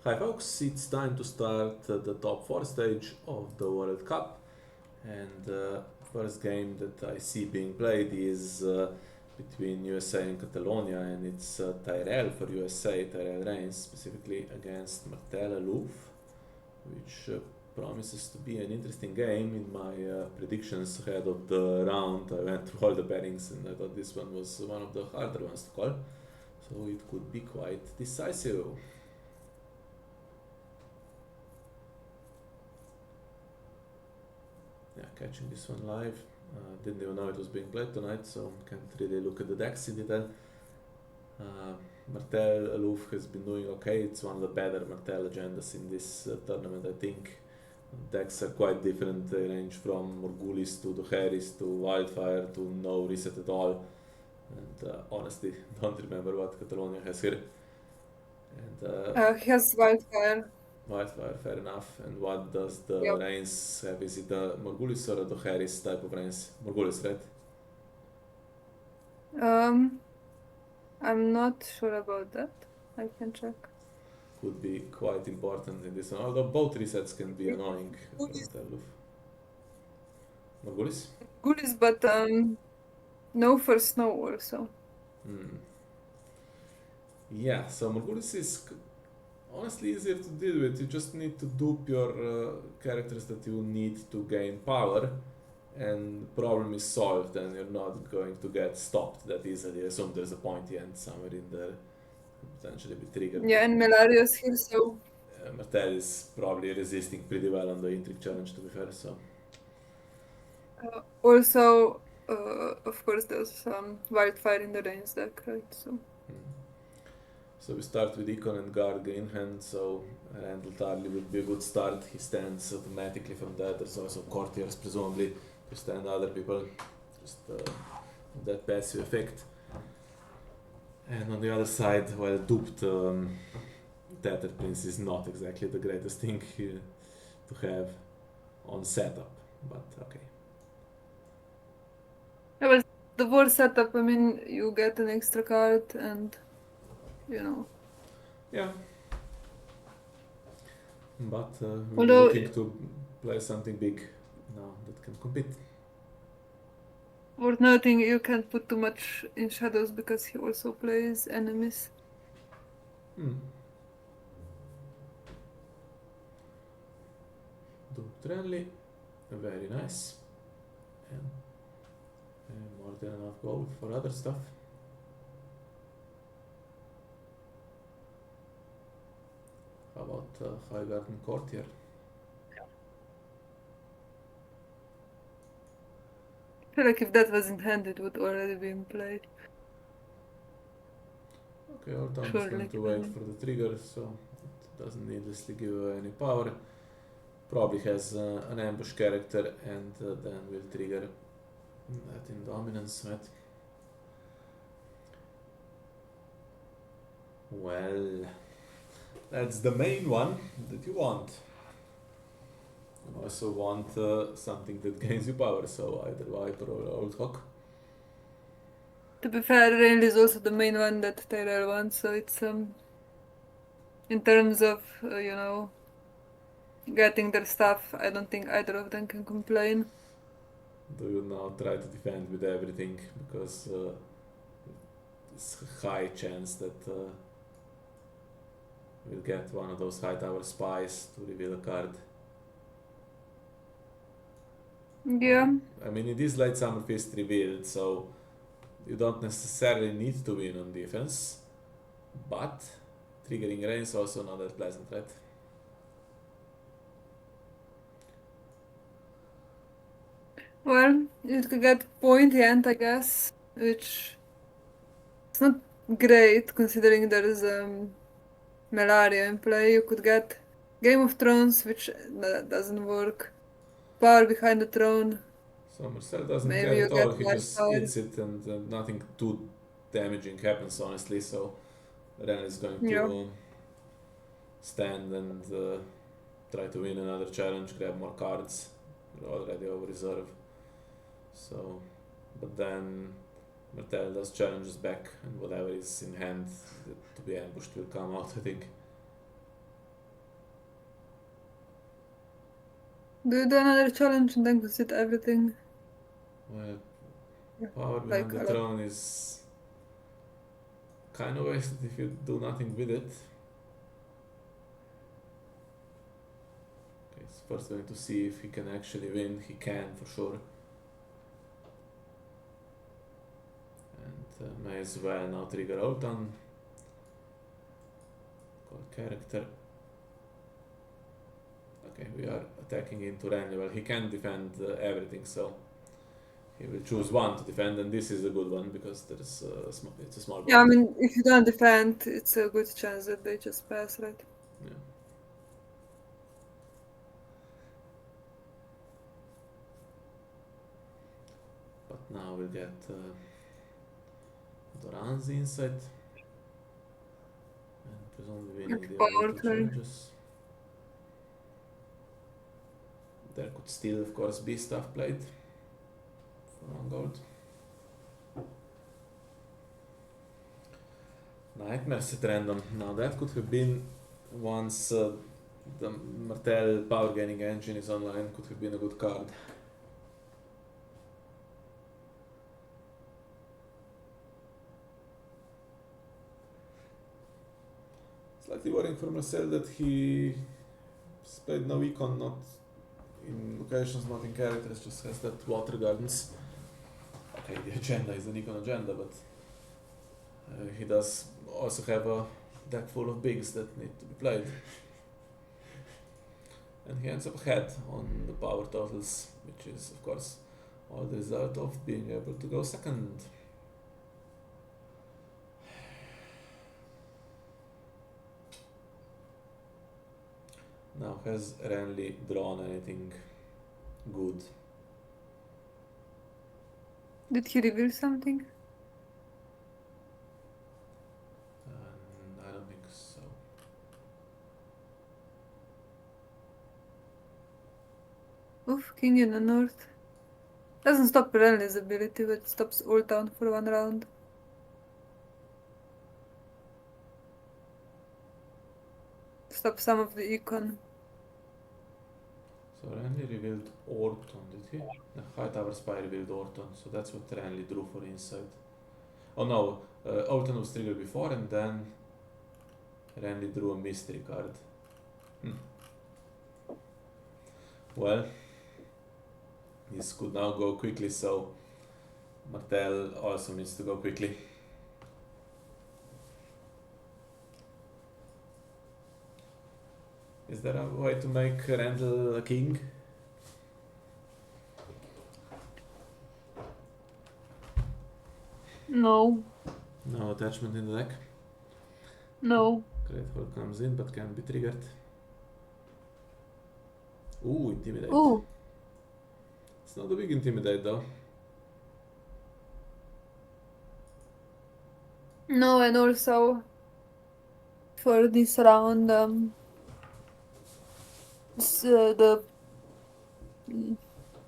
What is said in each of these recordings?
Hi folks, it's time to start the top 4 stage of the World Cup, and the first game that I see being played is between USA and Catalonia, and it's Tyrell for USA, Tyrell reigns specifically against Martell Aloof, which promises to be an interesting game. In my predictions ahead of the round, I went through all the pairings and I thought this one was one of the harder ones to call, so it could be quite decisive. Yeah, catching this one live. Didn't even know it was being played tonight, so can't really look at the decks in detail. Martell Aloof has been doing okay. It's one of the better Martell agendas in this tournament, I think. Decks are quite different. They range from Morgulis to Duheris to Wildfire to no reset at all. And honestly, don't remember what Catalonia has here. And He has Wildfire. Wildfire, fair enough. And what does the Yep. Reigns have? Is it a Morgulis or a Duheris type of Reigns? Morgulis, right? I'm not sure about that. I can check. Could be quite important in this one, although both resets can be annoying Gulis, against Aloof. Morgulis? Gulis, but no for snow also. Yeah, so Morgulis is honestly easier to deal with. You just need to dupe your characters that you need to gain power, and the problem is solved, and you're not going to get stopped that easily. I assume there's a pointy end somewhere in there, potentially be triggered. Yeah, and Melarios here, so Martell is probably resisting pretty well on the intrigue challenge, to be fair. So also, of course, there's some Wildfire in the range deck, right? So we start with Econ and Guard green hand, so Randall Tarley would be a good start. He stands automatically from that. There's also courtiers, presumably, to stand other people, just that passive effect. And on the other side, well, duped Tether Prince is not exactly the greatest thing to have on setup, but okay. Yeah, but the war setup, I mean, you get an extra card and, you know. Yeah. But we're Although, looking to play something big now that can compete. worth noting, you can't put too much in shadows because he also plays enemies. Duped rally, very nice. And more than enough gold for other stuff. How about High Garden Courtier? I feel like if that was in hand, it would already be in play. Okay, our Tom is Surely. going to wait for the trigger, so it doesn't needlessly give away any power. Probably has an ambush character, and then will trigger that in dominance, right? Well, that's the main one that you want. You also want something that gains you power, so either Viper or Old Hawk. To be fair, Rail is also the main one that Tyrell wants, so it's in terms of getting their stuff, I don't think either of them can complain. Do you now try to defend with everything, because it's a high chance that we'll get one of those high tower spies to reveal a card. Yeah. I mean, it is late summer feast revealed, so you don't necessarily need to win on defense, but triggering rain is also not that pleasant, right? Well, you could get pointy end, I guess, which is not great considering there is Malaria in play. You could get Game of Thrones, which doesn't work. Power behind the throne. So Marcel doesn't Maybe care you at get all, he just Wildfire. eats it, and nothing too damaging happens, honestly, so Ren is going Yeah. to stand and try to win another challenge, grab more cards. We're already over reserve. So, but then Martell does challenges back, and whatever is in hand to be ambushed will come out, I think. Do you do another challenge and then concede everything? Well, power Like behind the a lot. throne is kind of wasted if you do nothing with it. Okay, he's first going to see if he can actually win. He can for sure. And may as well now trigger out on character. Okay, we are attacking into Renly. Well, he can defend everything, so he will choose one to defend, and this is a good one because there's it's a small board. Yeah, I mean, if you don't defend, it's a good chance that they just pass, right? Yeah. But now we'll get Doran's insight, and presumably winning the other two challenges. There could still, of course, be stuff played for 1 gold. Nightmares at random. Now that could have been, once the Martell power gaining engine is online, could have been a good card. Slightly worrying for Marcel that he played no econ, not in locations, not in characters, just has that water gardens. Okay, the agenda is an econ agenda, but he does also have a deck full of bigs that need to be played. And he ends up ahead on the power totals, which is of course all the result of being able to go second. Now, has Renly drawn anything good? Did he reveal something? I don't think so. Oof, king in the north. Doesn't stop Renly's ability, but it stops ult down for 1 round. Stop some of the econ. So Renly revealed Orton, did he? The Hightower Spy revealed Orton, so that's what Renly drew for insight. Oh no, Orton was triggered before and then Renly drew a mystery card. Well, this could now go quickly, so Martell also needs to go quickly. Is there a way to make Randall a king? No. No attachment in the deck. No. Great Hall comes in but can be triggered. Ooh, Intimidate. Ooh. It's not a big Intimidate though. No, and also for this round, the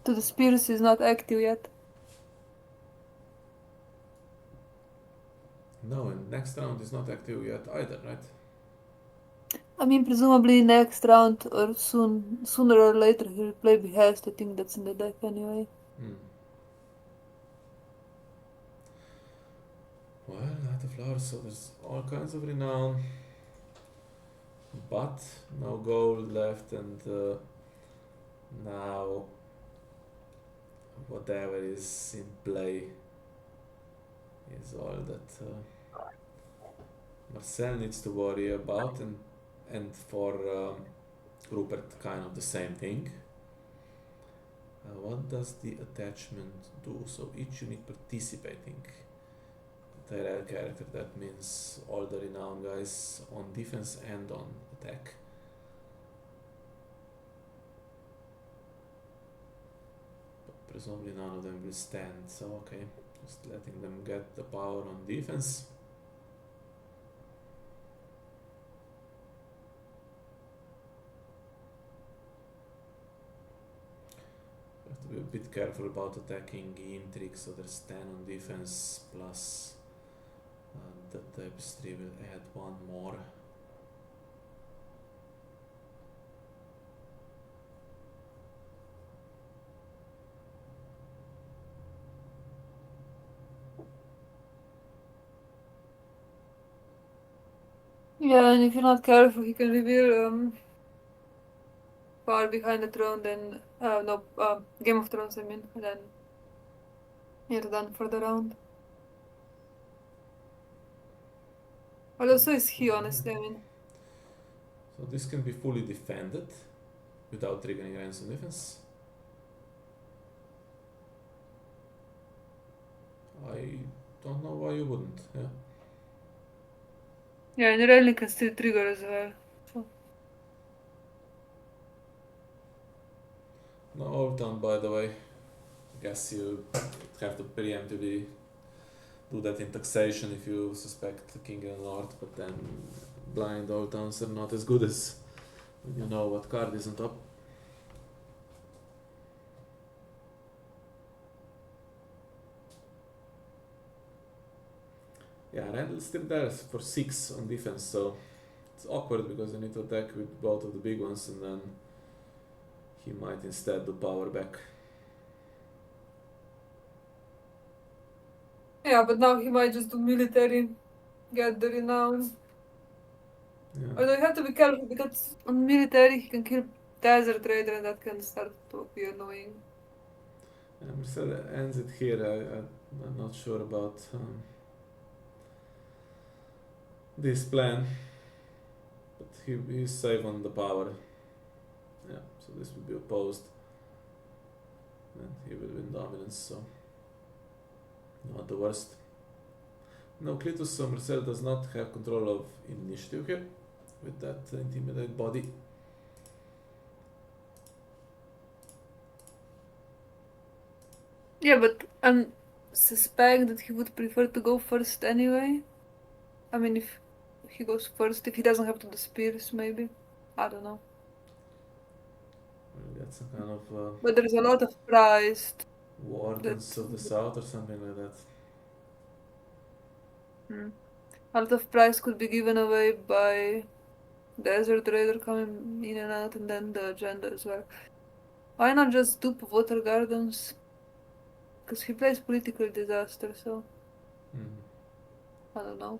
to the spears is not active yet. No, and next round is not active yet either, right? I mean, presumably next round or sooner or later he'll play Behest. I think that's in the deck anyway. Well, Knight of Flowers, so there's all kinds of renown. But no gold left, and now whatever is in play is all that Marcel needs to worry about, and for Rupert kind of the same thing. What does the attachment do? So each unit participating Tyrell character, that means all the renowned guys on defense and on attack. But presumably none of them will stand, so okay, just letting them get the power on defense. Have to be a bit careful about attacking intrigue, so there's 10 on defense plus the tapestry will add 1 more. Yeah, and if you're not careful, he can reveal far behind the throne, then no, Game of Thrones, I mean, and then you're done for the round. But also is he, honestly, I mean. So this can be fully defended without triggering ransom defense. I don't know why you wouldn't, yeah. Yeah, and Rally can still trigger as well. So. No overtime, by the way. I guess you have to preemptively do that in taxation if you suspect the king and lord, but then blind overtowns are not as good as when you know what card is on top. Yeah, Randall's still there for 6 on defense, so it's awkward because you need to attack with both of the big ones and then he might instead do power back. Yeah, but now he might just do military, get the renown. Yeah. Although you have to be careful because on military he can kill Desert Raider and that can start to be annoying. Marcel ends it here. I'm not sure about this plan, but he's safe on the power. Yeah, so this will be opposed, and he will win dominance, so not the worst. No, Clitus, so Marcel does not have control of initiative here with that intimidate body. Yeah, but I suspect that he would prefer to go first anyway. I mean, if he goes first, if he doesn't have to do spears, maybe. I don't know. Maybe that's a kind of But there's a lot of price Wardens that of the South or something like that. a lot of price could be given away by Desert Raider coming in and out, and then the agenda as well. Why not just dupe Water Gardens? Because he plays Political Disaster, so I don't know.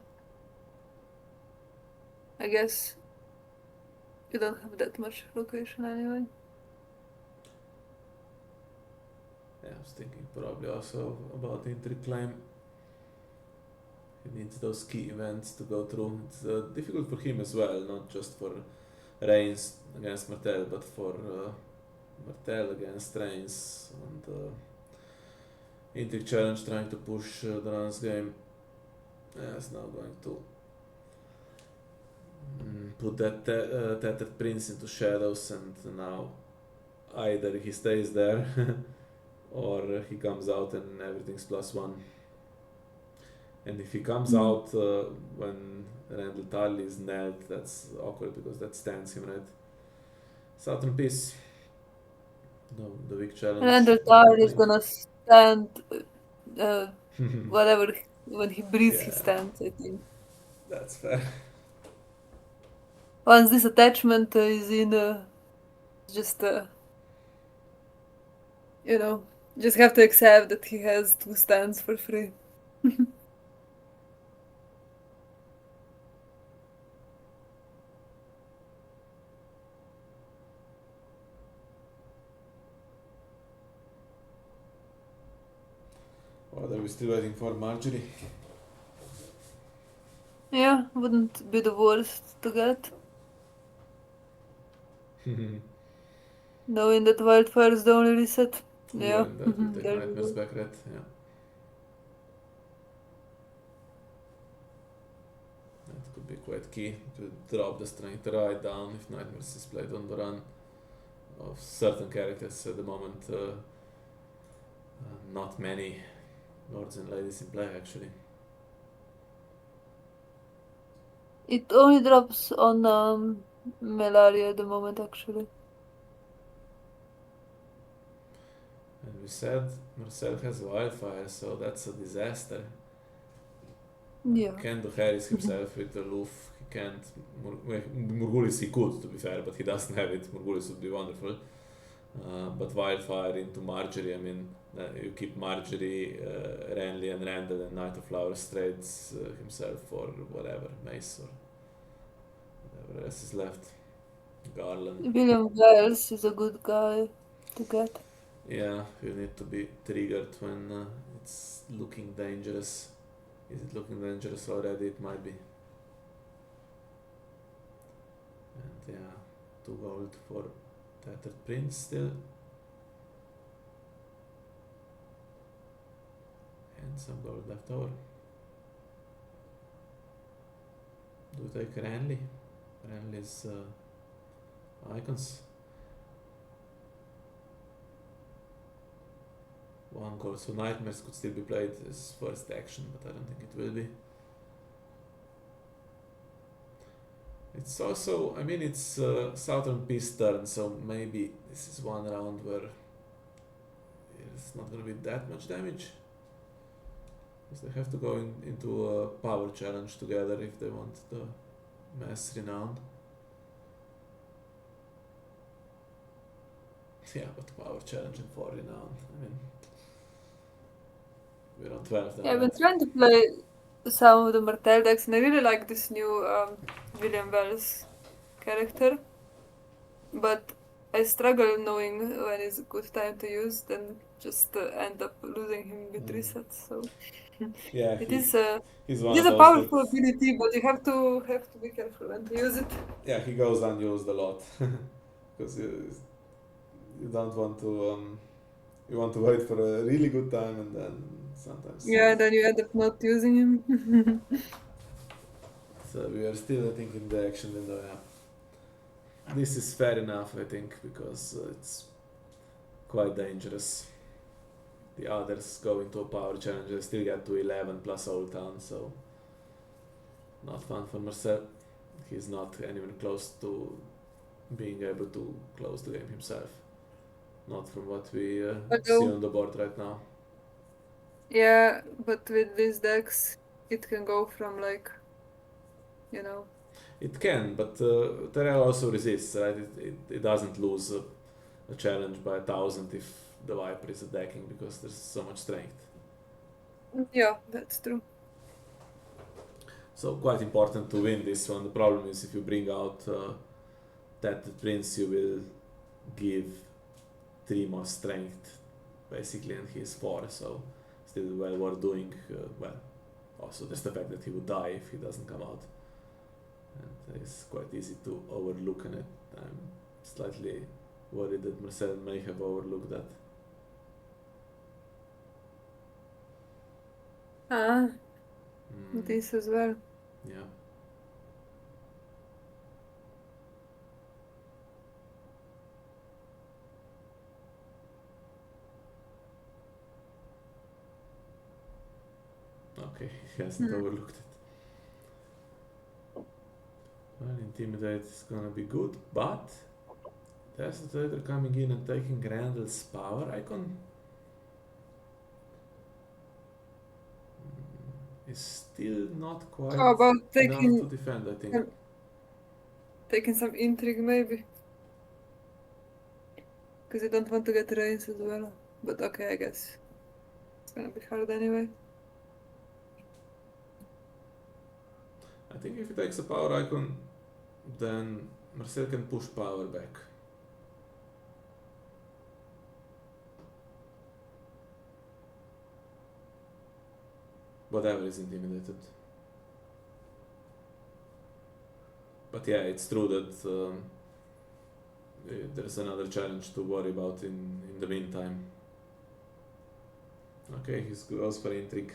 I guess you don't have that much location anyway. Yeah, I was thinking probably also about the intrigue claim. He needs those key events to go through. It's difficult for him as well, not just for Reigns against Martell, but for Martell against Reigns and intrigue challenge trying to push the runs game. Yeah, it's now going to put that Tattered Prince into shadows, and now either he stays there or he comes out and everything's +1. And if he comes out when Randall Tully is nailed, that's awkward because that stands him, right? Southern Peace. No, the big challenge. And the Tower is gonna stand whatever, when he breathes, he Yeah. stands, I think. That's fair. Once this attachment is in, just, you know, just have to accept that he has 2 stands for free. What are we still waiting for, Marjorie? Yeah, wouldn't be the worst to get. Knowing that Wildfire is the only reset. Yeah. And that will take There we Nightmares go. back, right? Yeah. That could be quite key to drop the strength right down if Nightmares is played on the run of certain characters at the moment. Not many lords and ladies in play, actually. It only drops on Melaria at the moment, actually. And we said Marcel has Wildfire, so that's a disaster. Yeah. Can't do Harris himself with Aloof. He can't. Morgulis he could, to be fair, but he doesn't have it. Morgulis would be wonderful. But Wildfire into Marjorie, I mean, you keep Marjorie, Renly and Randall and Knight of Flowers trades himself for whatever, Mace or Whoever else is left. Garland. William Wells is a good guy to get. Yeah, you need to be triggered when it's looking dangerous. Is it looking dangerous already? It might be. And yeah, 2 gold for Tattered Prince still. And some gold left over. Do you take Renly? Renly's icons. 1 gold, so Nightmares could still be played as first action, but I don't think it will be. It's also, I mean, it's Southern Peace turn, so maybe this is one round where it's not gonna be that much damage. Because they have to go into a power challenge together if they want the mass renown. Yeah, but power challenge and 4 renown, I mean, we're on 12 then. Yeah, I've right? been trying to play some of the Martell decks, and I really like this new William Wells character. But I struggle knowing when is a good time to use, then just end up losing him with resets. So Yeah, it he's is one of a those powerful that, ability, but you have to be careful when to use it. yeah, he goes unused a lot. Because you don't want to, you want to wait for a really good time and then sometimes. Yeah, then you end up not using him. So we are still, I think, in the action window, yeah. This is fair enough, I think, because it's quite dangerous. The others go into a power challenge, they still get to 11 plus Old Town, so not fun for Marcel. He's not anywhere close to being able to close the game himself. Not from what we see on the board right now. Yeah, but with these decks, it can go from like, you know. It can, but Tyrell also resists, right? It doesn't lose a challenge by 1,000 if the Viper is attacking because there's so much strength. Yeah, that's true. So quite important to win this one. The problem is if you bring out that Prince, you will give 3 more strength basically, and he's 4, so still well worth doing. Well, also there's the fact that he would die if he doesn't come out, and it's quite easy to overlook, and I'm slightly worried that Marcel may have overlooked that. This as well. Yeah. Okay, he hasn't overlooked it. Well, Intimidate is gonna be good, but there's the trader coming in and taking Randall's power icon. Is still not quite How about enough to taking defend, I think. some intrigue maybe? Because you don't want to get rains as well. But okay, I guess it's gonna be hard anyway. I think if he takes a power icon, then Marcel can push power back. Whatever is intimidated. But yeah, it's true that there's another challenge to worry about in the meantime. Okay, he goes for intrigue.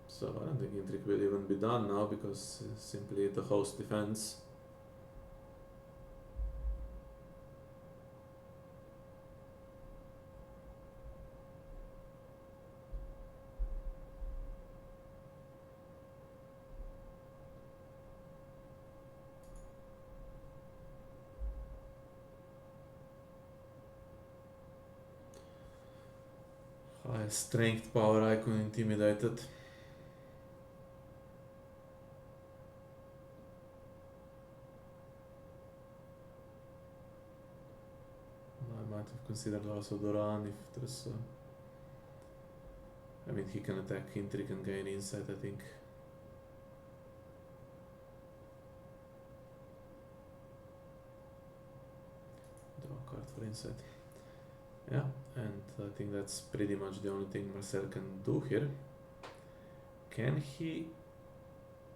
So I don't think intrigue will even be done now because simply the host defends. High strength power icon intimidated. I might have considered also Duran if there's I mean, he can attack intrigue and gain insight, I think. Draw a card for insight. Yeah, and I think that's pretty much the only thing Marcel can do here. Can he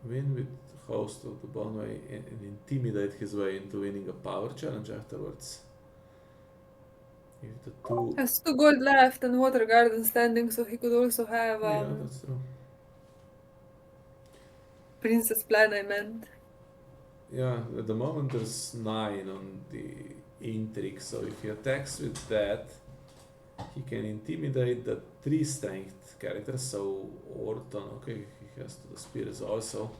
win with Host of the Bonway and intimidate his way into winning a power challenge afterwards? If the two... Has 2 gold left and Water Garden standing, so he could also have yeah, that's true. Princess Plan, I meant. Yeah, at the moment there's 9 on the intrigue, so if he attacks with that, he can intimidate the 3 strength character, so Orton, okay, he has to the spears also.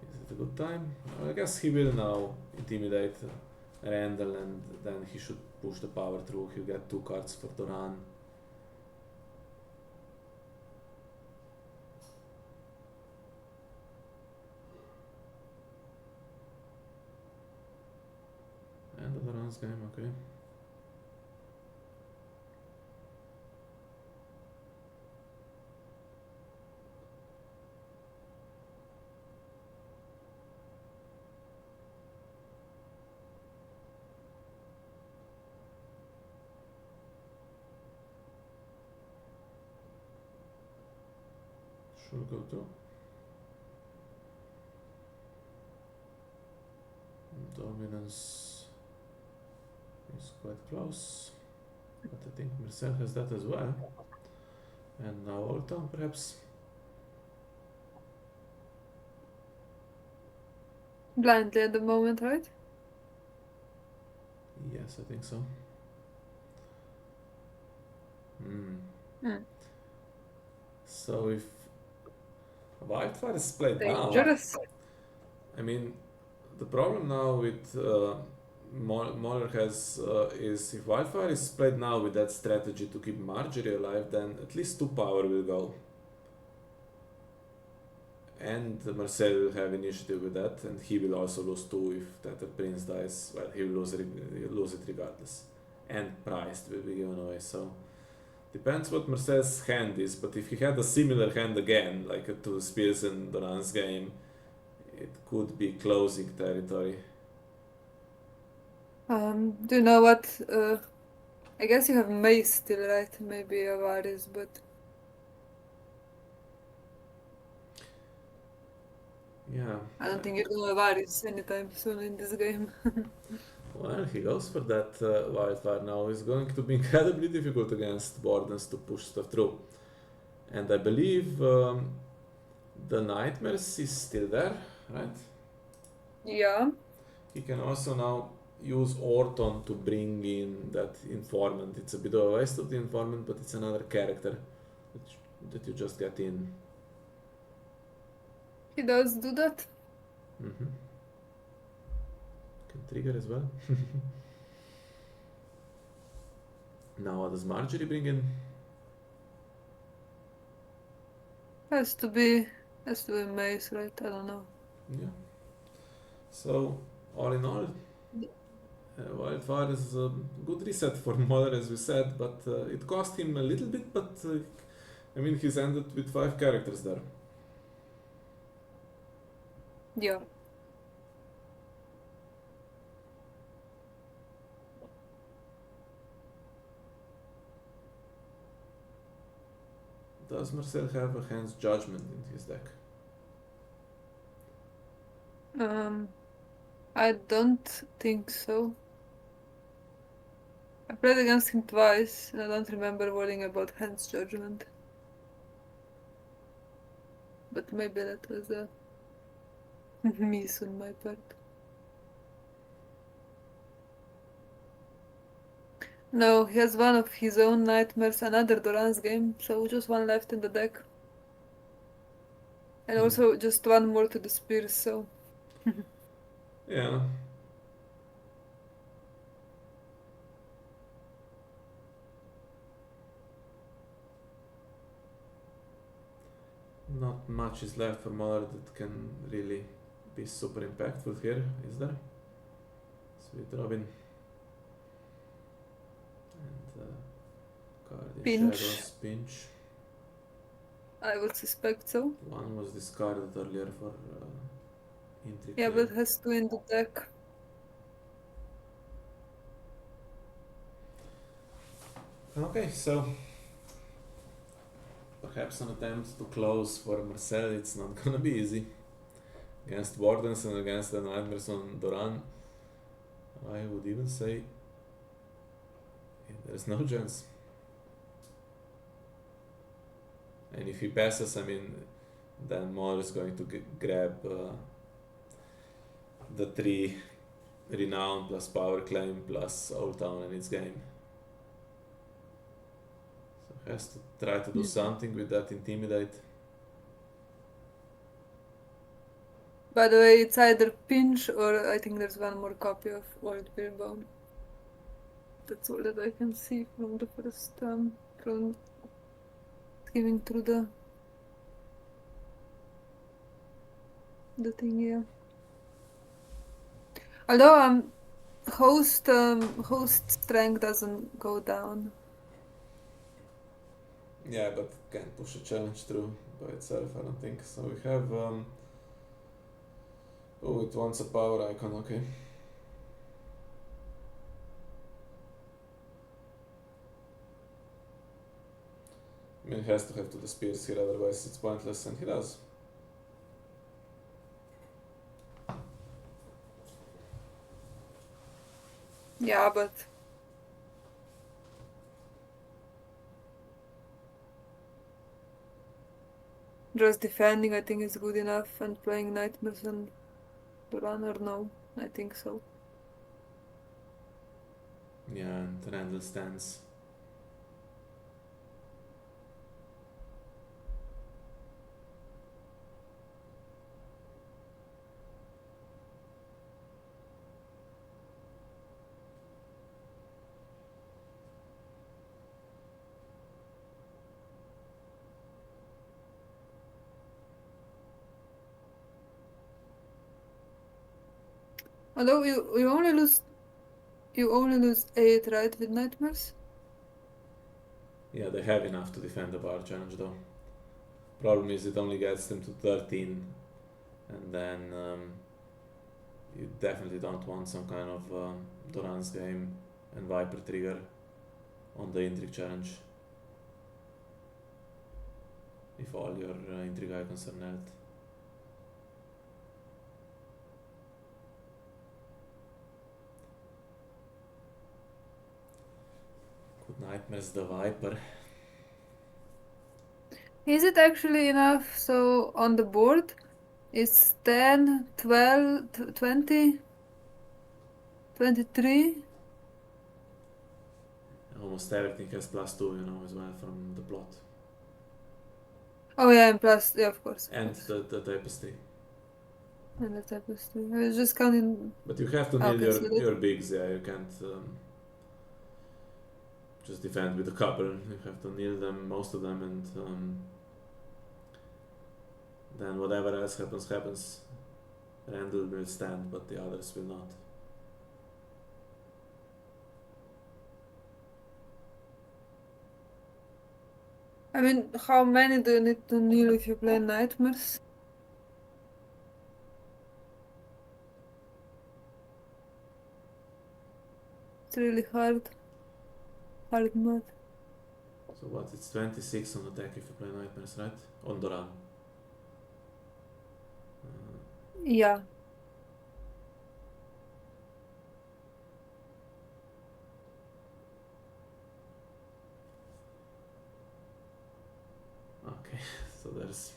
Is it a good time? Well, I guess he will now intimidate Randall, and then he should push the power through. He'll get 2 cards for the run. End of the runs game, okay. Should go to dominance is quite close, but I think Marcel has that as well. And now Orton, perhaps. Blindly at the moment, right? Yes, I think so. So if Wildfire is played now, Dangerous. I mean, the problem now with Moller has is if Wildfire is played now with that strategy to keep Marjorie alive, then at least 2 power will go. And Marcel will have initiative with that, and he will also lose 2 if that prince dies. Well, he will lose it regardless. And price will be given away, so... Depends what Marcel's hand is, but if he had a similar hand again, like to Spears and Doran's game, it could be closing territory. Do you know what? I guess you have Mace still, right? Maybe a Arias, but Yeah. I don't think you're gonna have Arias anytime soon in this game. Well, he goes for that Wildfire now. It's going to be incredibly difficult against Bordens to push stuff through. And I believe the Nightmares is still there, right? Yeah. He can also now use Orton to bring in that informant. It's a bit of a waste of the informant, but it's another character that you just get in. He does do that. Mm-hmm. Can trigger as well. Now what does Marjorie bring in? Has to be Mace, right? I don't know. Yeah. So, all in all, Wildfire is a good reset for Moller, as we said, but it cost him a little bit, but I mean, he's ended with 5 characters there. Yeah. Does Marcel have a Hand's Judgment in his deck? I don't think so. I played against him twice, and I don't remember worrying about Hand's Judgment. But maybe that was a miss on my part. No, he has one of his own nightmares, another Doran's game, so just 1 left in the deck. And also just 1 more to the spears, so... Yeah. Not much is left for Moller that can really be super impactful here, is there? Sweet Robin. And Guardian Pinch. Shadows, Pinch. I would suspect so. One was discarded earlier for intrigue. Yeah, but it has two in the deck. Okay, so perhaps an attempt to close for Marcel. It's not gonna be easy against Wardens and against the Nightmares on Doran. I would even say there's no chance. And if he passes, I mean, then Moore is going to grab the 3 Renown plus Power Claim plus Old Town in its game. So has to try to do something with that Intimidate. By the way, it's either pinch or I think there's one more copy of Old Beerbone. That's all that I can see from the first from skimming through the thing here. Although host strength doesn't go down. Yeah, but can't push a challenge through by itself, I don't think. So we have oh, it wants a power icon, okay. I mean, he has to have to the spears here, otherwise it's pointless, and he does. Yeah, but just defending I think is good enough, and playing Nightmares and the runner, no, I think so. Yeah, and Randall stands. Although you only lose 8, right, with Nightmares? Yeah, they have enough to defend the bar challenge though. Problem is it only gets them to 13, and then you definitely don't want some kind of Doran's game and Viper trigger on the Intrigue challenge if all your Intrigue icons are knelt. Good Nightmares the Viper. Is it actually enough? So on the board, it's 10, 12, 20, 23. Almost everything has +2, you know, as well from the plot. Oh yeah, and plus, yeah, of course. And the tapestry. And the tapestry. I was just counting. But you have to nail your bigs, yeah, you can't just defend with a couple. You have to nail them, most of them, and then whatever else happens. Randall will stand, but the others will not. I mean, how many do you need to kneel if you play Nightmares? It's really hard. Hard mode. So what? It's 26 on attack if you play Nightmares, right? On Doran. Yeah. Okay, so there's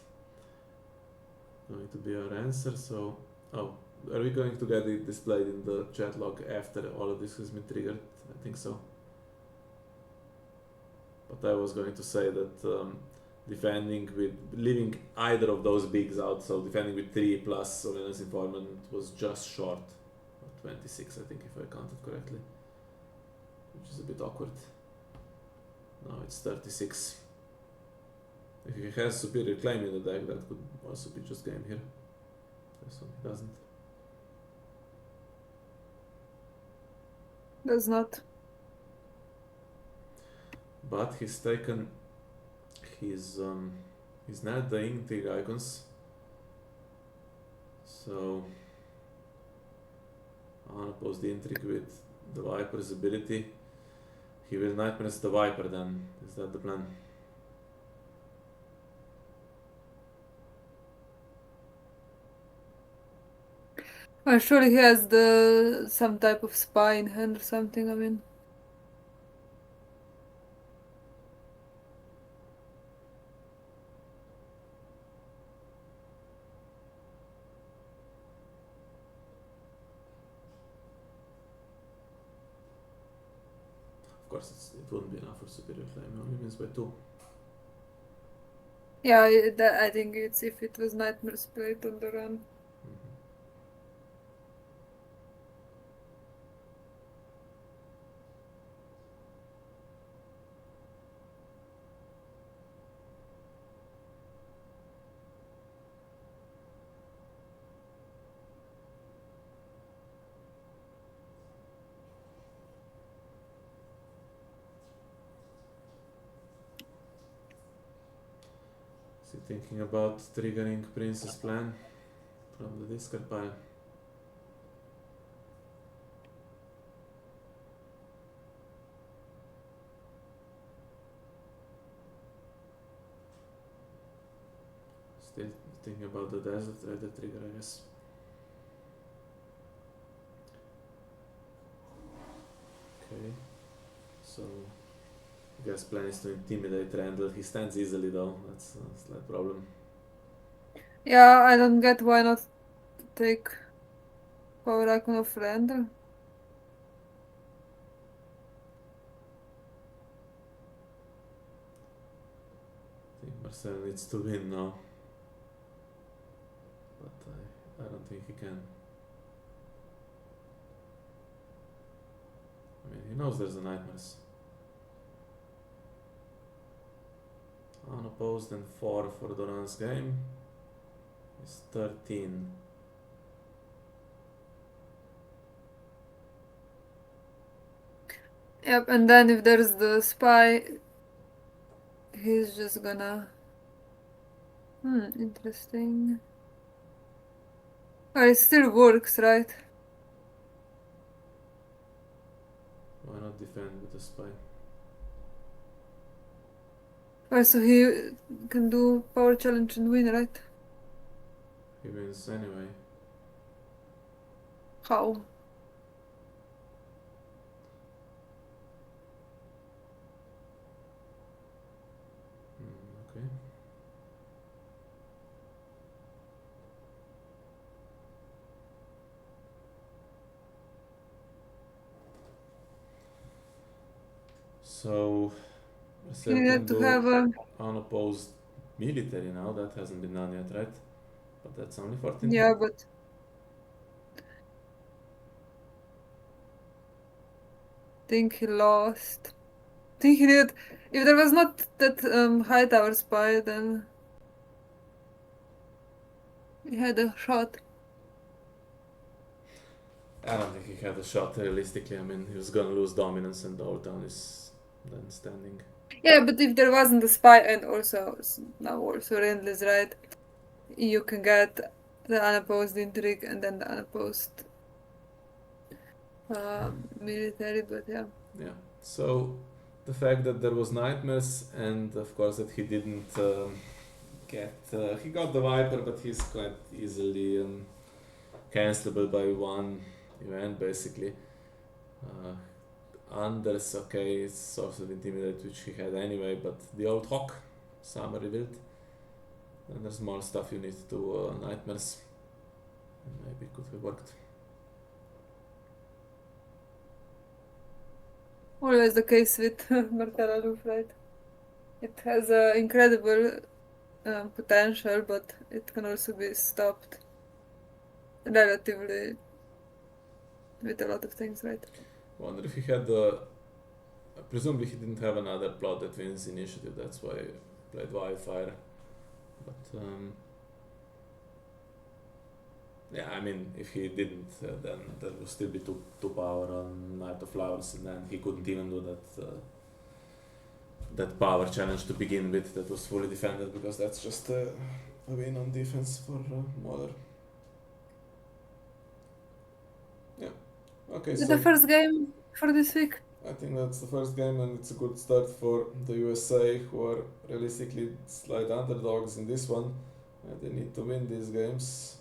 going to be our answer. So, are we going to get it displayed in the chat log after all of this has been triggered? I think so. But I was going to say that defending with leaving either of those bigs out, so defending with 3 plus Surveillance Informant was just short of 26, I think, if I counted correctly, which is a bit awkward. Now it's 36. If he has Superior Claim in the deck, that could also be just game here. This one he doesn't. Does not. But he's taken his He's not dying 3 icons. So I wanna pose the intrigue with the Viper's ability. He will Nightmares the Viper then. Is that the plan? Well, surely he has some type of spy in hand or something, I mean. Of course, it wouldn't be enough for superior claim. He only wins by 2. Yeah, I think it's if it was Nightmares played on the run. Is he thinking about triggering Prince's plan from the discard pile? Still thinking about the desert Rider trigger, I guess. Okay, so I guess plan is to intimidate Randall. He stands easily though, that's a slight problem. Yeah, I don't get why not take power icon of Randall. I think Marcel needs to win now, but I don't think he can. I mean, he knows there's a Nightmares. Unopposed and 4 for Doran's game is 13. Yep, and then if there's the spy, he's just gonna... interesting. Well, it still works, right? Why not defend with a spy? Well, so he can do power challenge and win, right? He wins anyway. How? Okay. So Marcel He can had to do have a... unopposed military now. That hasn't been done yet, right? But that's only 14. Yeah, but... think he lost. Think he did. If there was not that high tower spy, then he had a shot. I don't think he had a shot realistically. I mean, he was gonna lose dominance and the whole town is then standing. Yeah, but if there wasn't a spy and also now also Rendless, right? You can get the unopposed intrigue and then the unopposed military, but yeah. Yeah. So the fact that there was Nightmares and of course that he didn't get... he got the Viper, but he's quite easily cancelable by 1 event basically. Anders, okay, it's source of intimidate which he had anyway, but the old Hawk, Summer revealed. Then there's more stuff you need to do, Nightmares. And maybe it could have worked. Always the case with Martell Aloof, right? It has incredible potential, but it can also be stopped relatively with a lot of things, right? Wonder if he had presumably he didn't have another plot that wins initiative, that's why he played Wildfire. But yeah, I mean, if he didn't, then there would still be two power on Night of Flowers, and then he couldn't even do that that power challenge to begin with that was fully defended, because that's just a win on defense for Moller. Yeah. Okay, Is it so the first game for this week? I think that's the first game, and it's a good start for the USA, who are realistically slight underdogs in this one. They need to win these games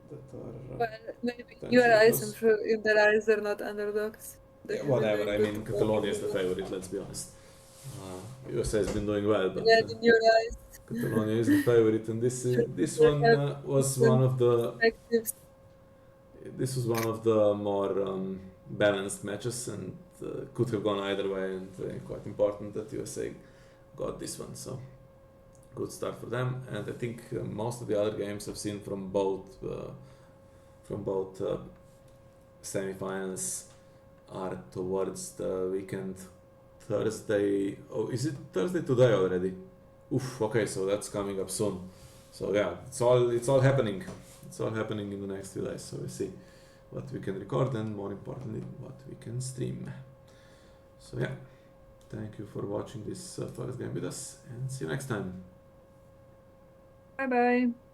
that are Well, maybe in your potentially eyes, I'm close. sure in their eyes they're not underdogs. They Yeah, have been whatever. doing I good mean, for Catalonia is the favorite. Let's be honest. USA has been doing well, but yeah, in your eyes. Catalonia is the favorite, and Should this they one have was one different of the perspectives? this was one of the more balanced matches, and could have gone either way, and quite important that USA got this one. So good start for them, and I think most of the other games I've seen from both semi-finals are towards the weekend. Thursday. Oh, is it Thursday today already? Oof. Okay, so that's coming up soon. So yeah, it's all happening. It's all happening in the next few days. So we see what we can record, and more importantly, what we can stream. So yeah, thank you for watching this first game with us, and see you next time. Bye bye.